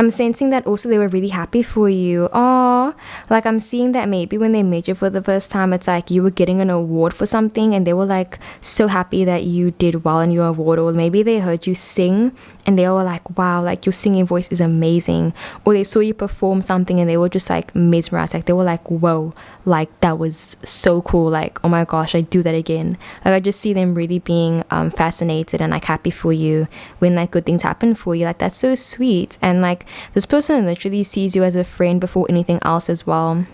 sensing that also they were really happy for you. Oh, like I'm seeing that maybe when they met you for the first time, it's like you were getting an award for something, and they were like so happy that you did well in your award. Or maybe they heard you sing and they were like, wow, like your singing voice is amazing. Or they saw you perform something and they were just like mesmerized. Like they were like, whoa, like that was so cool. Like, oh my gosh, I do that again. Like I just see them really being fascinated and like happy for you when like good things happen for you. Like that's so sweet. And like this person literally sees you as a friend before anything else as well.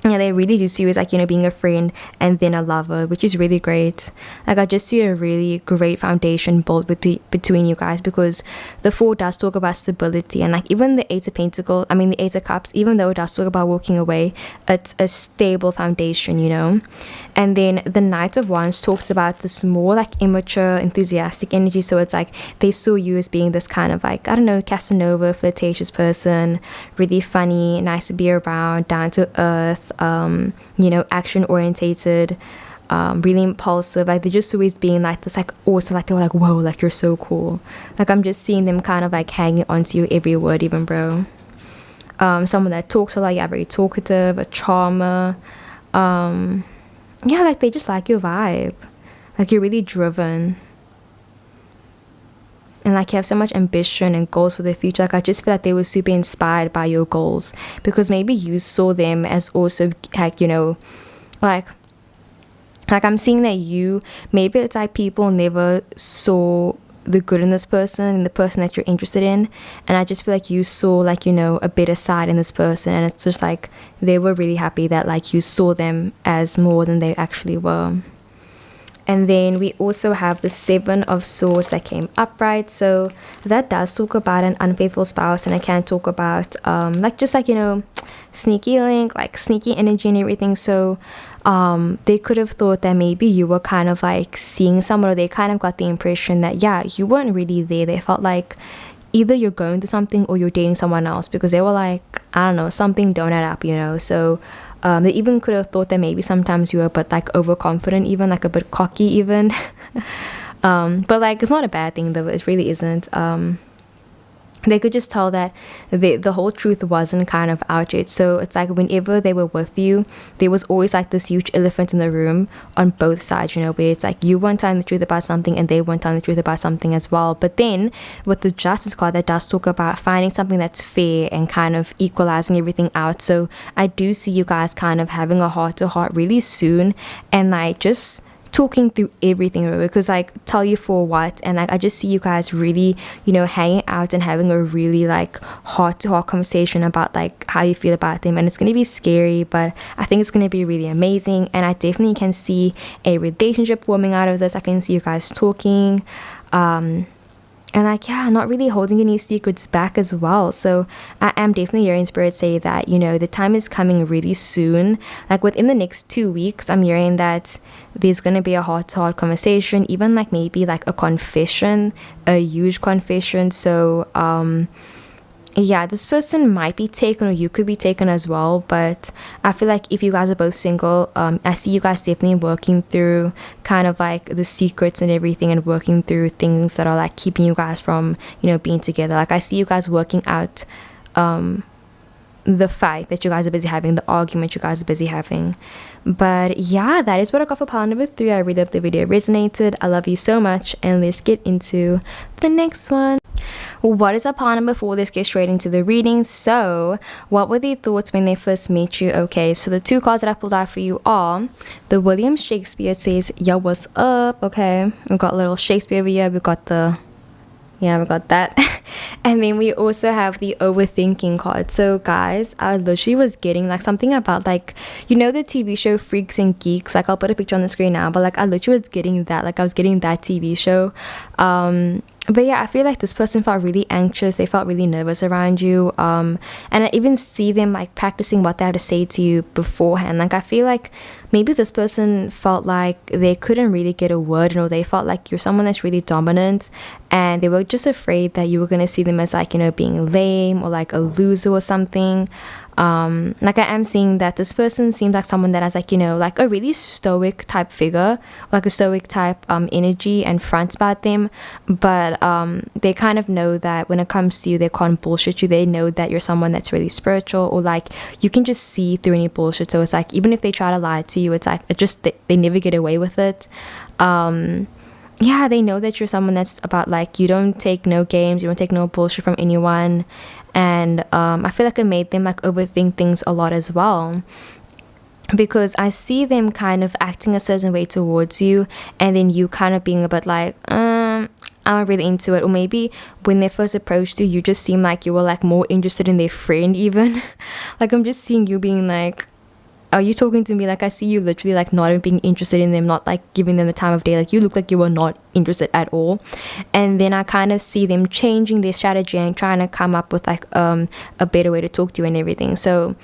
Yeah, they really do see you as like, you know, being a friend and then a lover, which is really great. Like I just see a really great foundation built between you guys, because the Four does talk about stability, and like even the the Eight of Cups, even though it does talk about walking away, it's a stable foundation, you know. And then the Knight of Wands talks about this more like immature, enthusiastic energy. So it's like they saw you as being this kind of like, I don't know, Casanova, flirtatious person, really funny, nice to be around, down to earth, you know, action orientated, really impulsive. Like they just always being like this, like also like they were like, whoa, like you're so cool. Like I'm just seeing them kind of like hanging onto you every word, even, bro. Someone that talks a lot, yeah, very talkative, a charmer. Yeah, like they just like your vibe. Like you're really driven, and like you have so much ambition and goals for the future. Like I just feel like they were super inspired by your goals, because maybe you saw them as also like, you know, like Like I'm seeing that you, maybe it's like people never saw the good in this person and the person that you're interested in, and I just feel like you saw like, you know, a better side in this person, and it's just like they were really happy that like you saw them as more than they actually were. And then we also have the Seven of Swords that came upright. So that does talk about an unfaithful spouse, and I can talk about like just like, you know, sneaky link, like sneaky energy and everything. So they could have thought that maybe you were kind of like seeing someone, or they kind of got the impression that, yeah, you weren't really there. They felt like either you're going to something or you're dating someone else, because they were like, I don't know, something don't add up, you know. So they even could have thought that maybe sometimes you were a bit like overconfident, even like a bit cocky even. But like it's not a bad thing though, it really isn't. They could just tell that the whole truth wasn't kind of out yet. So it's like whenever they were with you, there was always like this huge elephant in the room on both sides, you know, where it's like you weren't telling the truth about something and they weren't telling the truth about something as well. But then with the Justice card, that does talk about finding something that's fair and kind of equalizing everything out. So I do see you guys kind of having a heart-to-heart really soon, and like just talking through everything, because like tell you for what, and like I just see you guys really, you know, hanging out and having a really like heart-to-heart conversation about like how you feel about them. And it's going to be scary, but I think it's going to be really amazing, and I definitely can see a relationship forming out of this. I can see you guys talking, and like, yeah, not really holding any secrets back as well. So I am definitely hearing Spirit say that, you know, the time is coming really soon. Like within the next 2 weeks, I'm hearing that there's going to be a heart-to-heart conversation, even like maybe like a confession, a huge confession. So yeah, this person might be taken, or you could be taken as well. But I feel like if you guys are both single, I see you guys definitely working through kind of like the secrets and everything, and working through things that are like keeping you guys from, you know, being together. Like I see you guys working out the fight that you guys are busy having, the argument you guys are busy having. But yeah, that is what I got for pile number 3. I really hope the video resonated. I love you so much, and let's get into the next one. What is a pile number 4? Let's get straight into the reading. So what were their thoughts when they first met you? Okay, so the 2 cards that I pulled out for you are the William Shakespeare. It says, yo, what's up? Okay, we've got a little Shakespeare over here. We've got the, yeah, we got that. And then we also have the overthinking card. So guys, I literally was getting like something about like, you know, the TV show Freaks and Geeks. Like I'll put a picture on the screen now, but like I literally was getting that. Like I was getting that TV show. But yeah, I feel like this person felt really anxious. They felt really nervous around you. And I even see them like practicing what they had to say to you beforehand. Like I feel like maybe this person felt like they couldn't really get a word in, or they felt like you're someone that's really dominant, and they were just afraid that you were going to see them as like, you know, being lame or like a loser or something. Like I am seeing that this person seems like someone that has like, you know, like a really stoic type figure, like a stoic type energy and front about them, but they kind of know that when it comes to you, they can't bullshit you. They know that you're someone that's really spiritual, or like you can just see through any bullshit. So it's like even if they try to lie to you, it's like it just they never get away with it. Yeah, they know that you're someone that's about like, you don't take no games, you don't take no bullshit from anyone. And I feel like it made them like overthink things a lot as well, because I see them kind of acting a certain way towards you, and then you kind of being a bit like, I'm not really into it. Or maybe when they first approached you, you just seem like you were like more interested in their friend even. Like I'm just seeing you being like, are you talking to me? Like I see you literally like not even being interested in them, not like giving them the time of day. Like you look like you were not interested at all. And then I kind of see them changing their strategy and trying to come up with like a better way to talk to you and everything. So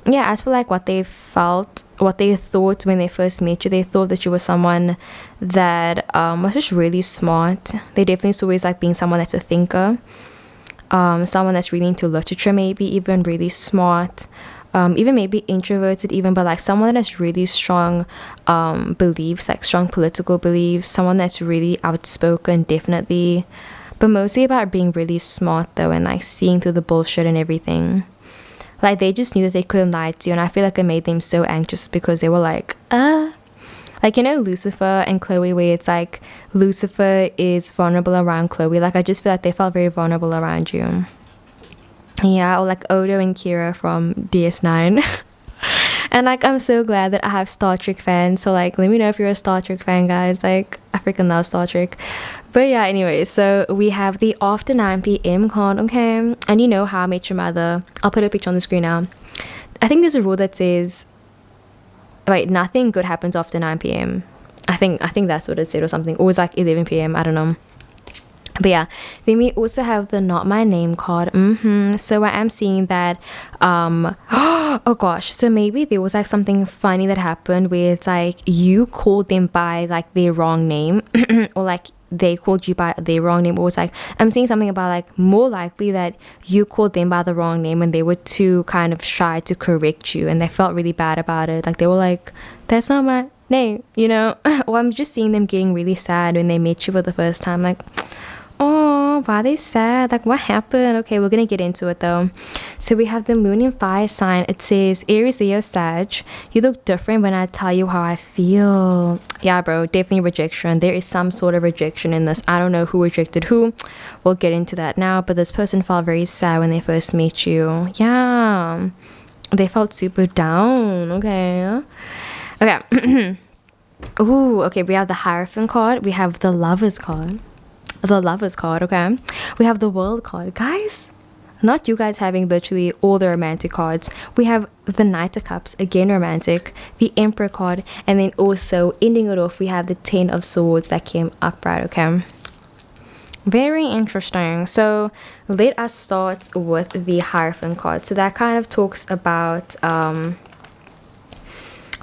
yeah, as for like what they felt, what they thought when they first met you, they thought that you were someone that was just really smart. They definitely saw you as like being someone that's a thinker, someone that's really into literature, maybe even really smart. Even maybe introverted even, but like someone that has really strong beliefs, like strong political beliefs, someone that's really outspoken, definitely, but mostly about being really smart though, and like seeing through the bullshit and everything. Like they just knew that they couldn't lie to you, and I feel like it made them so anxious, because they were like, like, you know, Lucifer and Chloe, where it's like Lucifer is vulnerable around Chloe. Like I just feel like they felt very vulnerable around you. Yeah, or like Odo and Kira from DS9. And like I'm so glad that I have Star Trek fans. So like let me know if you're a Star Trek fan, guys. Like I freaking love Star Trek. But yeah, anyway, so we have the after 9 p.m. card, okay? And you know How I Met Your Mother. I'll put a picture on the screen now. I think there's a rule that says, wait, nothing good happens after 9 p.m. I think that's what it said or something. Or it's like 11 p.m. I don't know. But yeah, then we also have the Not My Name card. So I am seeing that oh gosh, so maybe there was like something funny that happened where it's like you called them by like their wrong name or like they called you by their wrong name, or it's like I'm seeing something about like more likely that you called them by the wrong name and they were too kind of shy to correct you and they felt really bad about it. Like they were like, that's not my name, you know. Or I'm just seeing them getting really sad when they met you for the first time, like, oh, why are they sad? Like what happened? Okay, we're gonna get into it though. So we have the Moon in Fire sign. It says Aries, Leo, Sag. You look different when I tell you how I feel. Yeah, bro, definitely rejection. There is some sort of rejection in this. I don't know who rejected who. We'll get into that now. But this person felt very sad when they first met you. Yeah, they felt super down. Okay. Ooh, okay, we have the Hierophant card. We have the Lovers card. The Lovers card, okay? We have the World card. Guys, not you guys having literally all the romantic cards. We have the Knight of Cups, again romantic, the Emperor card, and then also ending it off, we have the 10 of Swords that came upright, okay? Very interesting. So let us start with the Hierophant card. So that kind of talks about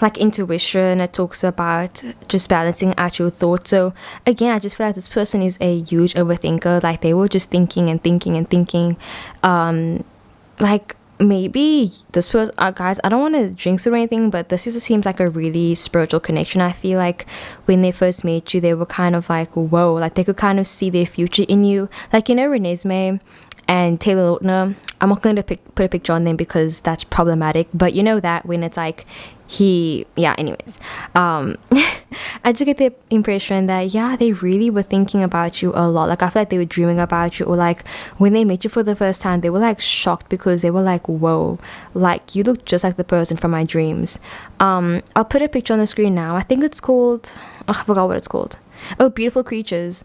like intuition. It talks about just balancing out your thoughts. So again, I just feel like this person is a huge overthinker. Like they were just thinking and thinking and thinking. Like maybe this person, guys, I don't want to jinx it or anything, but this seems like a really spiritual connection. I feel like when they first met you, they were kind of like, whoa, like they could kind of see their future in you. Like, you know, Renesmee and Taylor Lautner, I'm not going to put a picture on them because that's problematic, but you know that when it's like anyways, I just get the impression that yeah, they really were thinking about you a lot. Like I feel like they were dreaming about you, or like when they met you for the first time, they were like shocked because they were like, whoa, like you look just like the person from my dreams. I'll put a picture on the screen now. I think it's called, I forgot what it's called. Oh, Beautiful Creatures.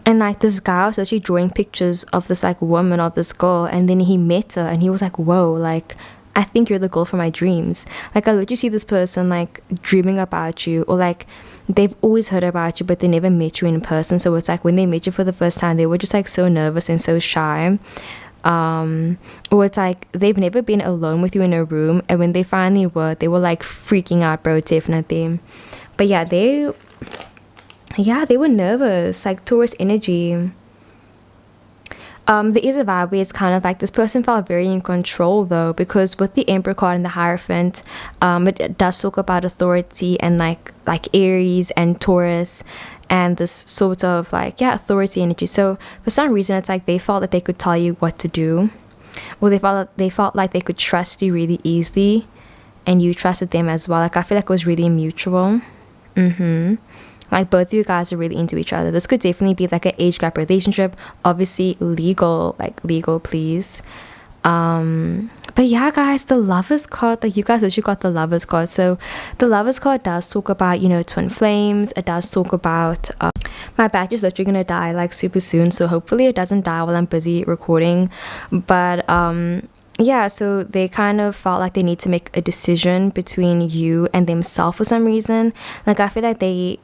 And like this guy was actually drawing pictures of this like woman, of this girl, and then he met her and he was like, whoa, like I think you're the girl for my dreams. Like I literally see this person like dreaming about you, or like they've always heard about you but they never met you in person. So it's like when they met you for the first time, they were just like so nervous and so shy. Or it's like they've never been alone with you in a room, and when they finally were, they were like freaking out, bro, definitely. But yeah, they were nervous, like Taurus energy. There is a vibe where it's kind of like this person felt very in control though, because with the Emperor card and the Hierophant, it does talk about authority and like Aries and Taurus and this sort of like, yeah, authority energy. So for some reason, it's like they felt that they could tell you what to do, or they felt like they could trust you really easily, and you trusted them as well. Like I feel like it was really mutual. Like both of you guys are really into each other. This could definitely be like an age gap relationship, obviously legal, please. But yeah, guys, the Lovers card, like you guys actually got the Lovers card. So the Lovers card does talk about, you know, twin flames. It does talk about my battery is literally gonna die like super soon, so hopefully it doesn't die while I'm busy recording. But yeah, so they kind of felt like they need to make a decision between you and themselves for some reason. Like I feel like they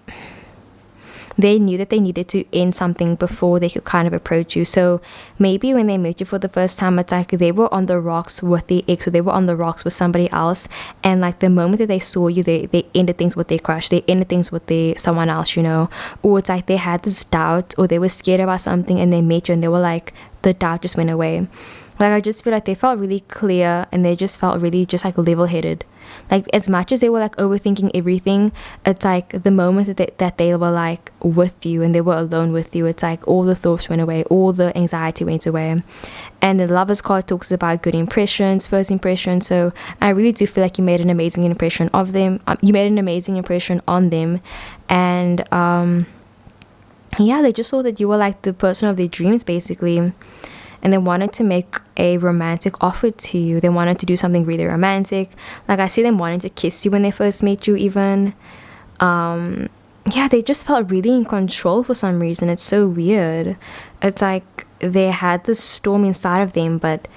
knew that they needed to end something before they could kind of approach you. So maybe when they met you for the first time, it's like they were on the rocks with the ex, or they were on the rocks with somebody else, and like the moment that they saw you, they ended things with their crush, they ended things with someone else, you know. Or it's like they had this doubt, or they were scared about something, and they met you and they were like, the doubt just went away. Like I just feel like they felt really clear, and they just felt really just like level-headed. Like as much as they were like overthinking everything, it's like the moment that they were like with you and they were alone with you, it's like all the thoughts went away, all the anxiety went away. And the Lovers card talks about good impressions, first impression. So I really do feel like you made an amazing impression of them. You made an amazing impression on them, and yeah, they just saw that you were like the person of their dreams basically. and they wanted to make a romantic offer to you. They wanted to do something really romantic. Like, I see them wanting to kiss you when they first met you even. Yeah, they just felt really in control for some reason. It's so weird. It's like they had this storm inside of them, but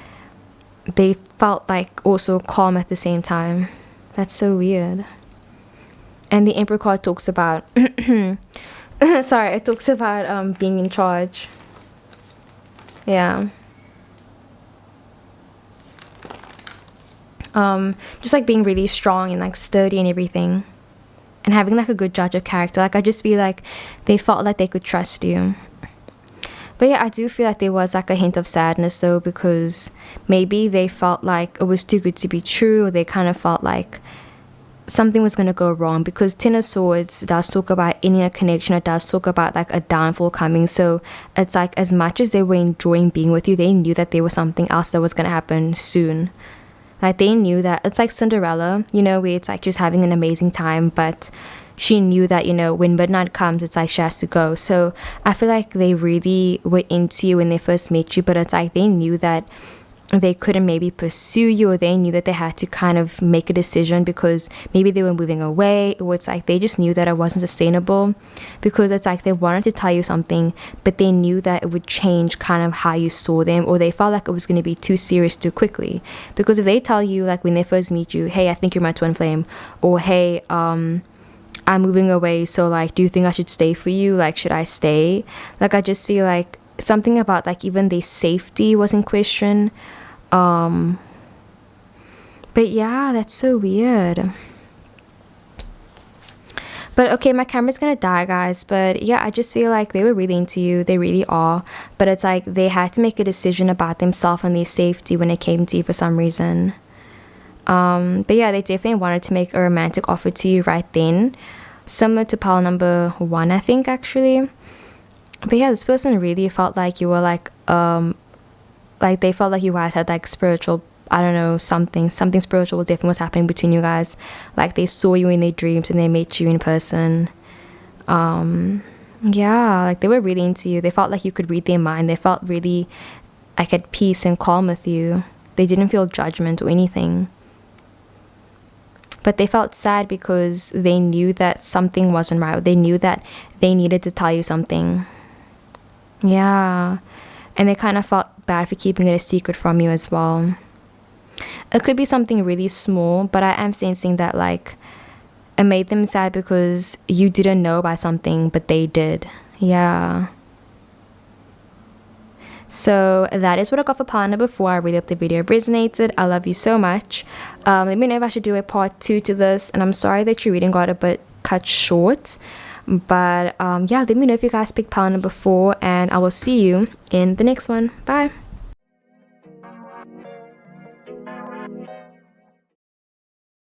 they felt like also calm at the same time. That's so weird. And the Emperor card talks about sorry, it talks about being in charge. Yeah. Just like being really strong and like sturdy and everything, and having like a good judge of character. Like, I just feel like they felt like they could trust you. But yeah, I do feel like there was like a hint of sadness though, because maybe they felt like it was too good to be true, or they kind of felt like something was going to go wrong, because Ten of Swords does talk about ending a connection. It does talk about like a downfall coming. So it's like, as much as they were enjoying being with you, they knew that there was something else that was going to happen soon. Like, they knew that. It's like Cinderella, you know, where it's like just having an amazing time, but she knew that, you know, when midnight comes, it's like she has to go. So I feel like they really were into you when they first met you, but it's like they knew that they couldn't maybe pursue you, or they knew that they had to kind of make a decision because maybe they were moving away, or it's like they just knew that it wasn't sustainable, because it's like they wanted to tell you something, but they knew that it would change kind of how you saw them, or they felt like it was going to be too serious too quickly. Because if they tell you, like, when they first meet you, hey, I think you're my twin flame, or hey, I'm moving away, so like, do you think I should stay for you? Like, should I stay? Like, I just feel like something about like even their safety was in question. But yeah, that's so weird. But okay, my camera's gonna die, guys. But yeah, I just feel like they were really into you. They really are. But it's like they had to make a decision about themselves and their safety when it came to you for some reason. But yeah, they definitely wanted to make a romantic offer to you right then, similar to pile number 1, I think, actually. But yeah, this person really felt like you were like they felt like you guys had like spiritual, I don't know, something spiritual definitely was happening between you guys. Like, they saw you in their dreams and they met you in person. Yeah, like they were really into you. They felt like you could read their mind. They felt really like at peace and calm with you. They didn't feel judgment or anything. But they felt sad because they knew that something wasn't right. They knew that they needed to tell you something. Yeah. And they kind of felt bad for keeping it a secret from you as well. It could be something really small, but I am sensing that like it made them sad because you didn't know about something, but they did. Yeah. So that is what I got for pile number 4. I really hope the video resonated. I love you so much. Let me know if I should do a part 2 to this, and I'm sorry that your reading got a bit cut short, but yeah, let me know if you guys picked pile number 4, and I will see you in the next one. Bye.